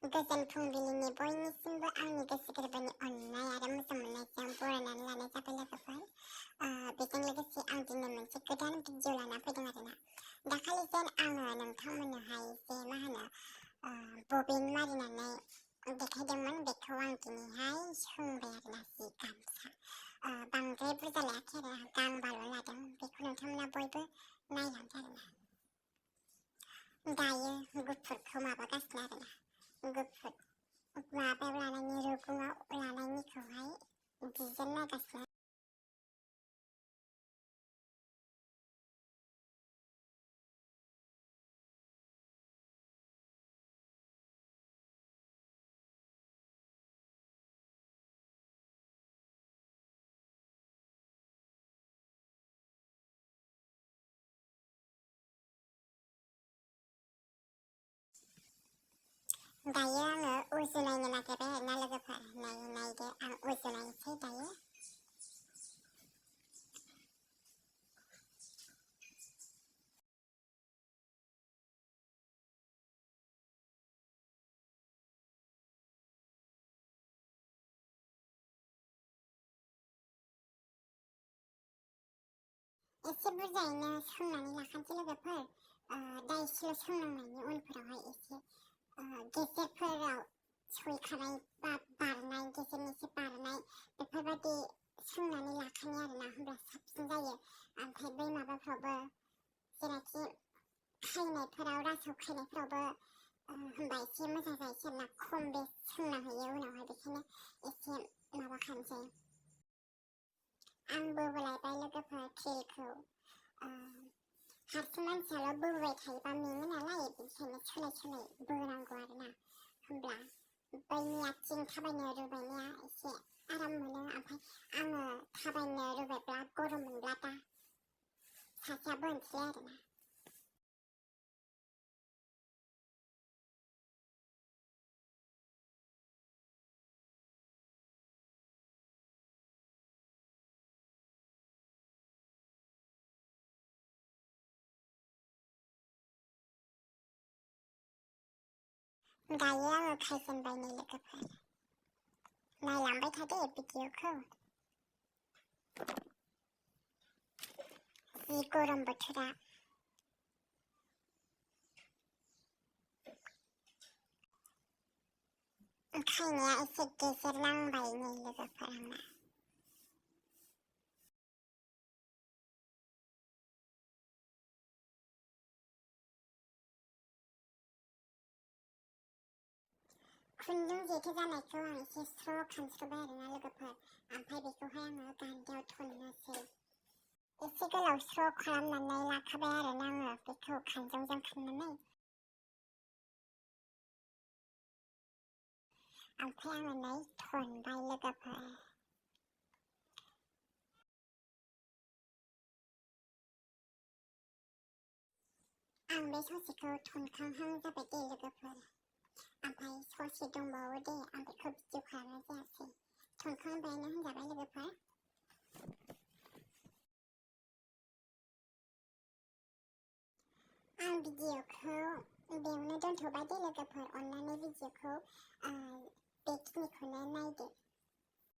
गोजोन फुंबिलिनि बयनिसिमबो आंनि गोसो गोरबोनि अननाय आरो मोजां मोननायजों बरायनानै लानाय जाबाय लोगोफोर। बेजों लोगोसे आं दिनै मोनसे गोदान भिडिअ लाना फैदों आरोना। दाखालि जेन आङो नोंथांमोननोहाय जे बबिन मारिनानै देखायदोंमोन, बेखौ आं दिनैहाय सोंबाय आरोना जि गामसा। बांद्राय बुरजा लायाखै आरो गांबाल' लादों। बेखौ नोंथांमोना बयबो नायलांदो आरोना। दायो गुफुरखौ माबागासिनो आरोना। गुफुर माबायाव लानायनि रुगुङाव लानायनिखौहाय डिजाइन नायगासिनो। दायो आङो उजुनायनो नागिरबाय आरोना लोगोफोर। नायदो आं उजुनायसै दायो। एसे बुरजायैनो सोंनानै लाखानोसै लोगोफोर। दा एसेल' सोंनांनायनि उनफोरावहाय एसे गेजेरफोराव सयखानाय बा बारनाय, गेजेरनि एसे बारनाय बेफोरबायदि सोंनानै लाखायो आरोना, होमब्ला साबसिन जायो। ओमफ्राय बै माबाफ्रावबो जेराखि खायनायफोराव, रासोआव खायनायफोरावबो होमबा एसे मोजां जायोसै आरोना। खम बे सोंना होयो उनावहाय, बेखायनो एसे माबाखानोसै। आं बोबोलायबाय लोगोफोर क्रिलखौ। हारसिं मानसियाल' बोबाय थायोबा मेङो नालाय, बेनिखायनो सोलाय सोलाय बोनांगौ आरोना। होमब्ला बैनि आथिं थाबायनो रुबायनाया एसे आराम मोनो। ओमफ्राय आङो थाबायनो रुबायब्ला गरम मोनब्ला दा सासेया बोनोसैलाय आरोना। दायो आङो खायजेनबाय नै लोगोफोर। नायलांबाय थादो भिडिअखौ। जि गरम बोथोरा। खायनाया एसे गेजेर नांबाय नै लोगोफोर आंना। खुन्दुं जेथो जानायखौ आं एसे स्र' खानस्रबाय आरोना लोगोफोर। ओमफ्राय बेखौहाय आङो गान्दैयाव थननोसै। एसे गोलाव स्र' खालामनानै लाखाबाय आरोना आङो बेखौ खानजंजों खाननानै। ओमफ्राय आङो नै थनबाय लोगोफोर। आं बे ससेखौ थनखांहां जाबाय दे लोगोफोर। ओमफ्राय ससे दंबावो दे, आं बेखौ भिडिअ खालामनाय जायासै। थनखांबायानो होनजाबाय लोगोफोर। आं भिडिअखौ बेयावनो दोनथ'बाय दे लोगोफोर। अननानै भिडिअखौ बेखिनिखौनो नायदो।